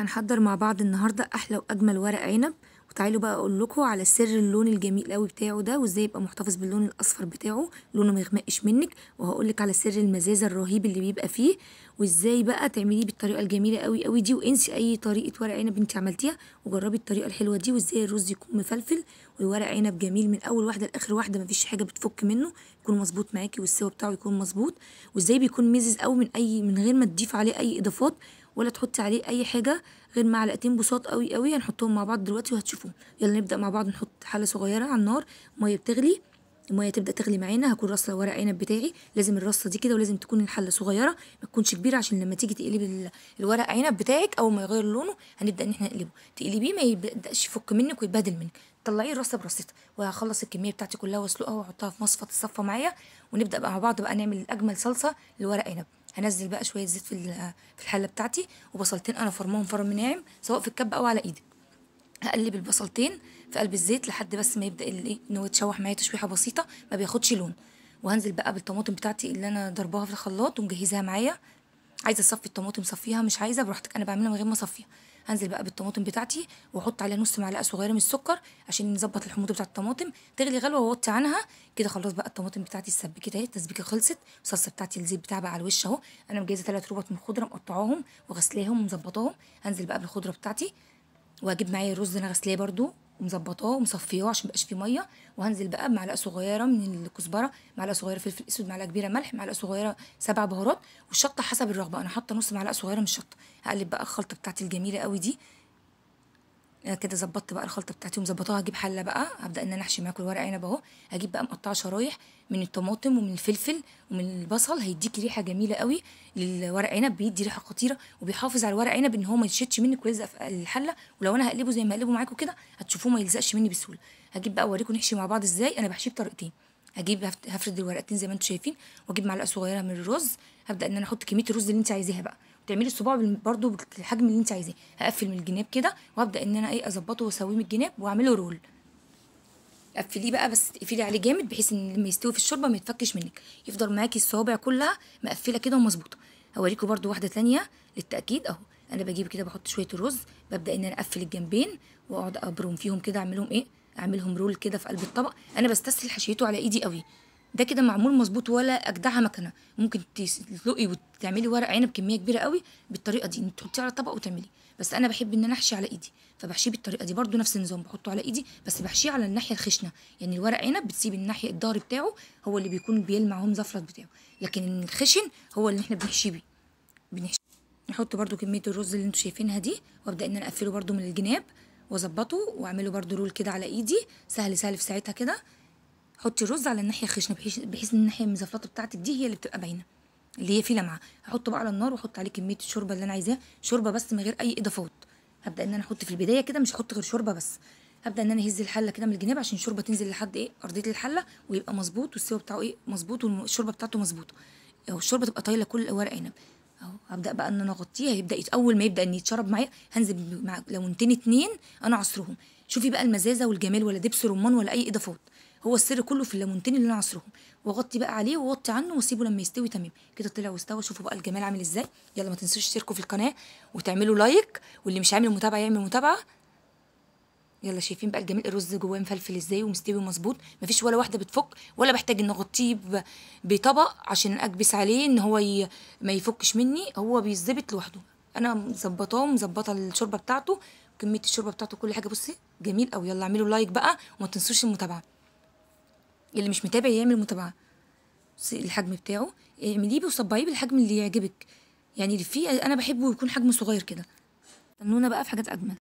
هنحضر مع بعض النهارده احلى واجمل ورق عنب. وتعالوا بقى اقول لكم على سر اللون الجميل قوي بتاعه ده، وازاي يبقى محتفظ باللون الاصفر بتاعه لونه ما يغمقش منك. وهقول لك على سر المزازه الرهيب اللي بيبقى فيه، وازاي بقى تعمليه بالطريقه الجميله قوي قوي دي، وانسي اي طريقه ورق عنب انت عملتيها وجربي الطريقه الحلوه دي. وازاي الرز يكون مفلفل والورق عنب جميل من اول واحده لاخر واحده، مفيش حاجه بتفك منه، يكون مظبوط معاكي والسوا بتاعه يكون مظبوط. وازاي بيكون مزز قوي من غير ما تضيف عليه اي اضافات ولا تحطي عليه اي حاجه غير معلقتين بساط قوي قوي. هنحطهم مع بعض دلوقتي وهتشوفوهم. يلا نبدا مع بعض. نحط حله صغيره على النار، ميه بتغلي، الميه تبدا تغلي معانا. هكون رصه ورق عنب بتاعي، لازم الرصه دي كده، ولازم تكون الحله صغيره ما تكونش كبيره، عشان لما تيجي تقلبي الورق عنب بتاعك اول ما يغير لونه هنبدا ان احنا نقلبه، تقلبيه ما يبداش يفك منك ويتبهدل منك. طلعيه الرصه برصتها، وهخلص الكميه بتاعتي كلها واسلقها واحطها في مصفى تصفى معايا، ونبدا بقى مع بعض بقى نعمل اجمل صلصه لورق عنب. هنزل بقى شويه زيت في الحله بتاعتي، وبصلتين انا فرماهم فرم ناعم سواء في الكب او على ايدي. هقلب البصلتين في قلب الزيت لحد بس ما يبدا ان هو يتشوح معايا تشويحه بسيطه، ما بياخدش لون. وهنزل بقى بالطماطم بتاعتي اللي انا ضرباها في الخلاط ومجهزاها معايا. عايزه اصفي الطماطم صفيها، مش عايزه براحتك، انا بعملها من غير ما اصفيها. هنزل بقى بالطماطم بتاعتي واحط عليها نص معلقه صغيره من السكر عشان نظبط الحموضه بتاعه الطماطم، تغلي غلوه واوطي عنها كده. خلاص بقى الطماطم بتاعتي اتسبكت اهي، التسبيكه خلصت. الصلصه بتاعتي الزيت بتاعها بقى على الوش اهو. انا مجهزه 3 ربط من الخضره مقطعاهم وغسلاهم ومظبطاهم. هنزل بقى بالخضره بتاعتي، وهجيب معايا الرز انا غسلاه برده ومظبطاه ومصفياه عشان ميبقاش فيه ميه. وهنزل بقى بمعلقه صغيره من الكزبره، معلقه صغيره فلفل اسود، معلقه كبيره ملح، معلقه صغيره 7 بهارات، والشطه حسب الرغبه، انا حاطه نص معلقه صغيره من الشطه. هقلب بقى الخلطه بتاعتي الجميله قوي دي. انا كده ظبطت بقى الخلطه بتاعتي ومظبطاها. هجيب حله بقى هبدا ان انا احشي معاكم الورق عنب اهو. هجيب بقى مقطعه شرايح من الطماطم ومن الفلفل ومن البصل، هيديكي ريحه جميله قوي للورق عنب، بيدي ريحه خطيره وبيحافظ على الورق عنب ان هو ما يشدش منك ويلزق في الحله. ولو انا هقلبه زي ما هقلبه معاكم كده هتشوفوه ما يلزقش مني بسهوله. هجيب بقى اوريكم نحشي مع بعض ازاي. انا بحشيه بطريقتين. هجيب هفرد الورقتين زي ما انتم شايفين، واجيب معلقه صغيره من الرز. هبدا ان انا احط كميه الرز اللي انت عايزاها بقى، تعملي الصباع برده بالحجم اللي انت عايزاه. هقفل من الجناب كده وابدا ان انا اظبطه واسويه من الجناب واعمله رول. قفليه بقى بس تقفلي عليه جامد بحيث ان لما يستوي في الشوربه ما يتفكش منك، يفضل معاكي الصوابع كلها مقفله كده ومظبوطه. هوريكم برده واحده ثانيه للتاكيد اهو. انا بجيب كده بحط شويه الرز، ببدا ان انا اقفل الجنبين واقعد ابرم فيهم كده، اعملهم رول كده في قلب الطبق. انا بستسهل حشيته على ايدي قوي، ده كده معمول مظبوط ولا اجدعها مكنه. ممكن تسلقي وتعملي ورق عنب كميه كبيره قوي بالطريقه دي، انك تحطيه على طبق وتعملي. بس انا بحب ان انا احشي على ايدي، فبحشيه بالطريقه دي برده نفس النظام، بحطه على ايدي بس بحشيه على الناحيه الخشنه. يعني الورق عنب بتسيب الناحيه الظهر بتاعه هو اللي بيكون بيلمع هو مزفلط بتاعه، لكن الخشن هو اللي احنا بنحشيه بيه. نحط برده كميه الرز اللي انتوا شايفينها دي، وابدا ان انا اقفله برده من الجناب واظبطه واعمله برده رول كده على ايدي. سهل سهل في ساعتها كده. حطي الرز على الناحيه الخشنه بحيث ان الناحيه المزفلطه بتاعتك دي هي اللي بتبقى باينه، اللي هي فيه لمعه. هحطه بقى على النار واحط عليه كميه الشوربه اللي انا عايزاها، شوربه بس من غير اي اضافات. هبدا ان انا احط في البدايه كده، مش هحط غير شوربه بس. هبدا ان انا اهز الحله كده من الجناب عشان الشوربه تنزل لحد ارضيه الحله ويبقى مظبوط، والسوا بتاعه مظبوط، والشوربه بتاعته مظبوطه، او الشوربه تبقى طايله كل ورق عنب اهو. هبدا بقى ان انا اغطيه، هيبدا اول ما يبدا ان يتشرب معايا هنزل مع ليمونتين 2 انا عصرهم. شوفي بقى المزازه والجمال، ولا دبس رمان ولا اي اضافات، هو السر كله في الليمونتين اللي انا عصرهم. واغطي بقى عليه واوطي عنه واسيبه لما يستوي تمام كده. طلع واستوى. شوفوا بقى الجمال عامل ازاي. يلا ما تنسوش تشتركوا في القناه وتعملوا لايك، واللي مش عامل متابعه يعمل متابعه. يلا شايفين بقى الجمال، الرز جواه مفلفل ازاي ومستوي مظبوط، مفيش ولا واحده بتفك، ولا بحتاج ان اغطيه بطبق عشان اكبس عليه ان هو ما يفكش مني، هو بيتظبط لوحده. انا مظبطاه ومظبطه الشوربه بتاعته، كميه الشوربه بتاعته كل حاجه. بصي جميل قوي. يلا اعملوا لايك بقى وما تنسوش المتابعه، اللي مش متابع يعمل متابعه. بصي الحجم بتاعه، اعمليه وصبعيه بالحجم اللي يعجبك، يعني اللي فيه انا بحبه يكون حجمه صغير كده. استنونا بقى في حاجات اجمل.